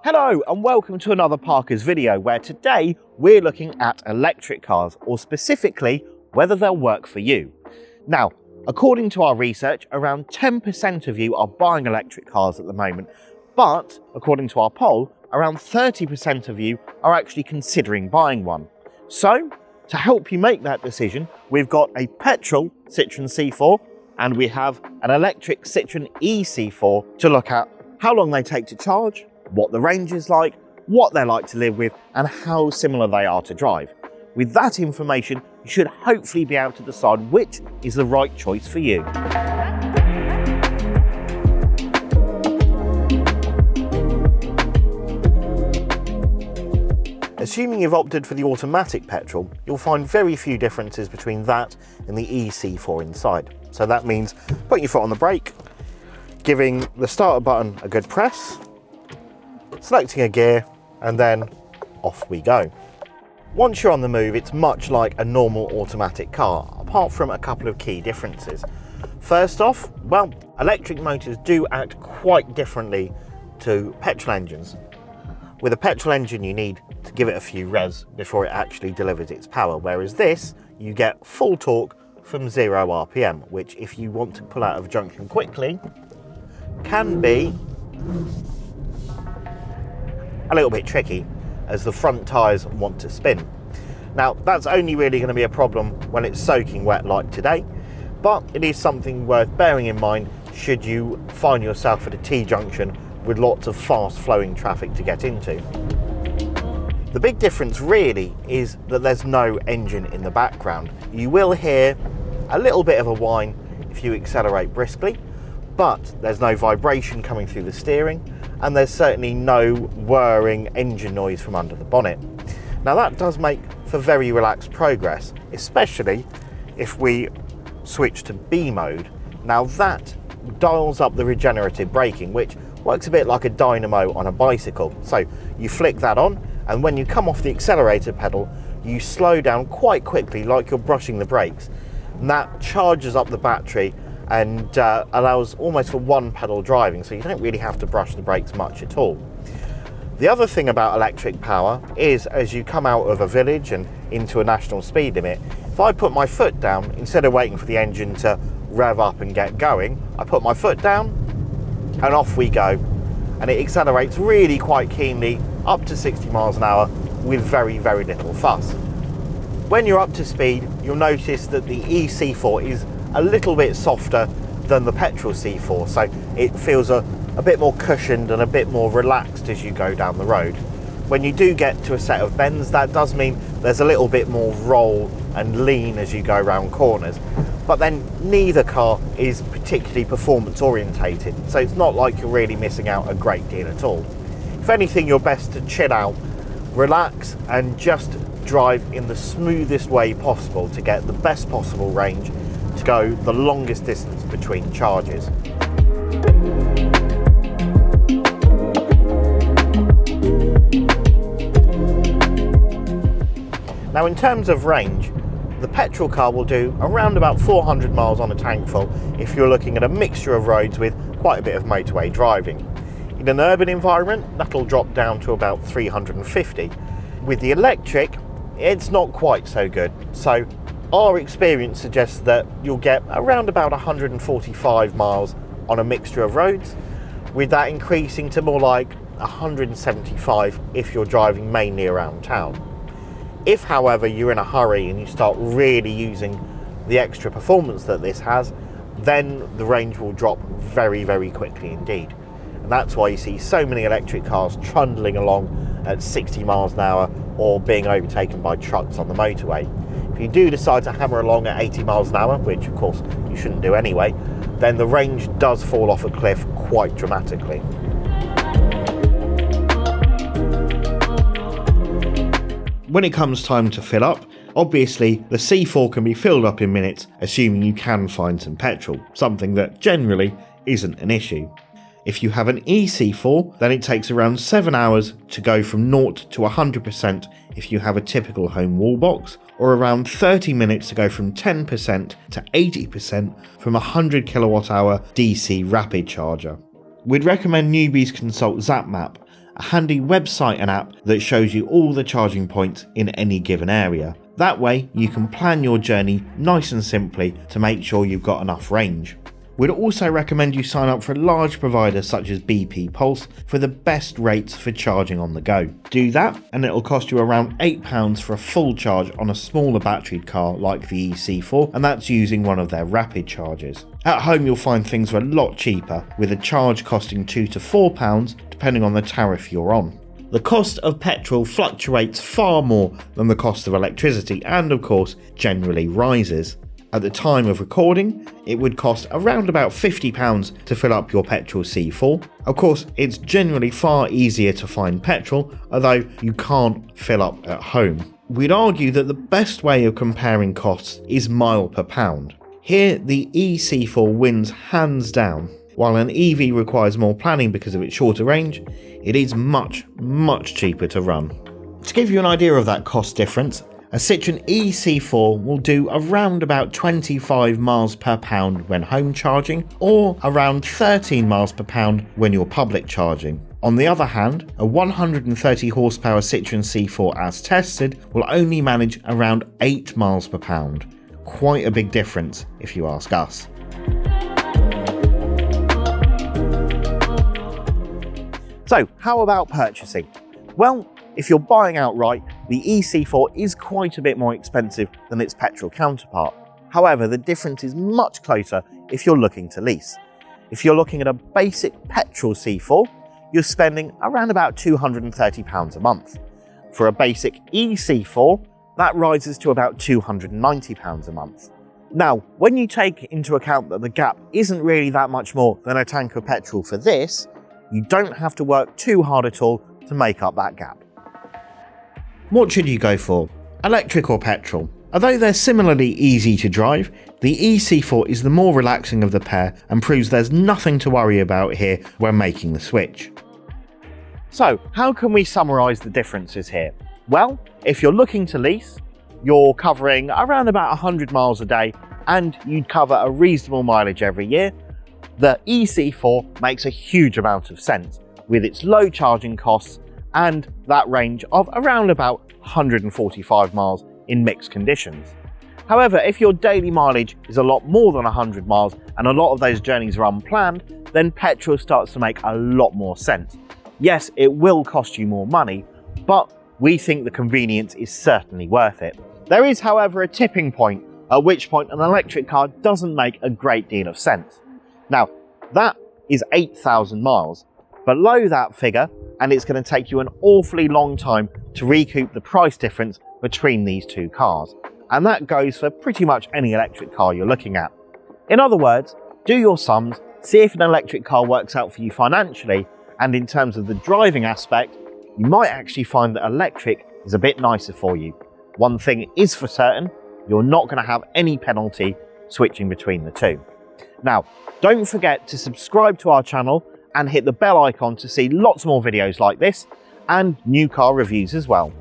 Hello and welcome to another Parker's video where today we're looking at electric cars, or specifically whether they'll work for you. Now, according to our research, around 10% of you are buying electric cars at the moment, but according to our poll, around 30% of you are actually considering buying one. So, to help you make that decision, we've got a petrol Citroën C4 and we have an electric Citroën eC4 to look at how long they take to charge, what the range is like, what they're like to live with, and how similar they are to drive. With that information, you should hopefully be able to decide which is the right choice for you. Assuming you've opted for the automatic petrol, you'll find very few differences between that and the eC4 inside. So that means putting your foot on the brake, giving the starter button a good press, selecting a gear, and then off we go. Once you're on the move, it's much like a normal automatic car, apart from a couple of key differences. First off, well, electric motors do act quite differently to petrol engines. With a petrol engine, you need to give it a few revs before it actually delivers its power, whereas this, you get full torque from 0 RPM, which if you want to pull out of a junction quickly, can be a little bit tricky as the front tyres want to spin. Now, that's only really going to be a problem when it's soaking wet like today, but it is something worth bearing in mind should you find yourself at a T-junction with lots of fast flowing traffic to get into. The big difference really is that there's no engine in the background. You will hear a little bit of a whine if you accelerate briskly, but there's no vibration coming through the steering, and there's certainly no whirring engine noise from under the bonnet. Now that does make for very relaxed progress, especially if we switch to B mode. Now that dials up the regenerative braking, which works a bit like a dynamo on a bicycle. So you flick that on, and when you come off the accelerator pedal, you slow down quite quickly like you're brushing the brakes. And that charges up the battery and allows almost for one pedal driving, so you don't really have to brush the brakes much at all. The other thing about electric power is as you come out of a village and into a national speed limit, if I put my foot down, instead of waiting for the engine to rev up and get going, I put my foot down and off we go, and it accelerates really quite keenly up to 60 miles an hour with very little fuss. When you're up to speed, you'll notice that the eC4 is a little bit softer than the petrol C4, so it feels a bit more cushioned and a bit more relaxed as you go down the road. When you do get to a set of bends, that does mean there's a little bit more roll and lean as you go around corners, but then neither car is particularly performance orientated, so it's not like you're really missing out a great deal at all. If anything, you're best to chill out, relax, and just drive in the smoothest way possible to get the best possible range to go the longest distance between charges. Now in terms of range, the petrol car will do around about 400 miles on a tank full if you're looking at a mixture of roads with quite a bit of motorway driving. In an urban environment, that'll drop down to about 350. With the electric, it's not quite so good. So our experience suggests that you'll get around about 145 miles on a mixture of roads, with that increasing to more like 175 if you're driving mainly around town. If, however, you're in a hurry and you start really using the extra performance that this has, then the range will drop very quickly indeed. And that's why you see so many electric cars trundling along at 60 miles an hour or being overtaken by trucks on the motorway. If you do decide to hammer along at 80 miles an hour, which of course you shouldn't do anyway, then the range does fall off a cliff quite dramatically. When it comes time to fill up, obviously the C4 can be filled up in minutes, assuming you can find some petrol, something that generally isn't an issue. If you have an eC4, then it takes around 7 hours to go from 0 to 100% if you have a typical home wall box, or around 30 minutes to go from 10% to 80% from a 100 kilowatt hour DC rapid charger. We'd recommend newbies consult ZapMap, a handy website and app that shows you all the charging points in any given area. That way you can plan your journey nice and simply to make sure you've got enough range. We'd also recommend you sign up for a large provider such as BP Pulse for the best rates for charging on the go. Do that and it'll cost you around £8 for a full charge on a smaller batteried car like the EC4, and that's using one of their rapid chargers. At home you'll find things are a lot cheaper, with a charge costing £2 to £4 depending on the tariff you're on. The cost of petrol fluctuates far more than the cost of electricity and of course generally rises. At the time of recording, it would cost around about £50 to fill up your petrol C4. Of course, it's generally far easier to find petrol, although you can't fill up at home. We'd argue that the best way of comparing costs is mile per pound. Here, the EC4 wins hands down. While an EV requires more planning because of its shorter range, it is much cheaper to run. To give you an idea of that cost difference, a Citroen EC4 will do around about 25 miles per pound when home charging, or around 13 miles per pound when you're public charging. On the other hand, a 130 horsepower Citroen C4 as tested will only manage around 8 miles per pound. Quite a big difference if you ask us. So, how about purchasing? Well, if you're buying outright, the EC4 is quite a bit more expensive than its petrol counterpart. However, the difference is much closer if you're looking to lease. If you're looking at a basic petrol C4, you're spending around about £230 a month. For a basic EC4, that rises to about £290 a month. Now, when you take into account that the gap isn't really that much more than a tank of petrol for this, you don't have to work too hard at all to make up that gap. What should you go for? Electric or petrol? Although they're similarly easy to drive, the EC4 is the more relaxing of the pair and proves there's nothing to worry about here when making the switch. So, how can we summarise the differences here? Well, if you're looking to lease, you're covering around about 100 miles a day and you'd cover a reasonable mileage every year. The EC4 makes a huge amount of sense with its low charging costs and that range of around about 145 miles in mixed conditions. However, if your daily mileage is a lot more than 100 miles and a lot of those journeys are unplanned, then petrol starts to make a lot more sense. Yes, it will cost you more money, but we think the convenience is certainly worth it. There is, however, a tipping point, at which point an electric car doesn't make a great deal of sense. Now, that is 8,000 miles. Below that figure, and it's going to take you an awfully long time to recoup the price difference between these two cars. And that goes for pretty much any electric car you're looking at. In other words, do your sums, see if an electric car works out for you financially, and in terms of the driving aspect, you might actually find that electric is a bit nicer for you. One thing is for certain, you're not going to have any penalty switching between the two. Now, don't forget to subscribe to our channel and hit the bell icon to see lots more videos like this and new car reviews as well.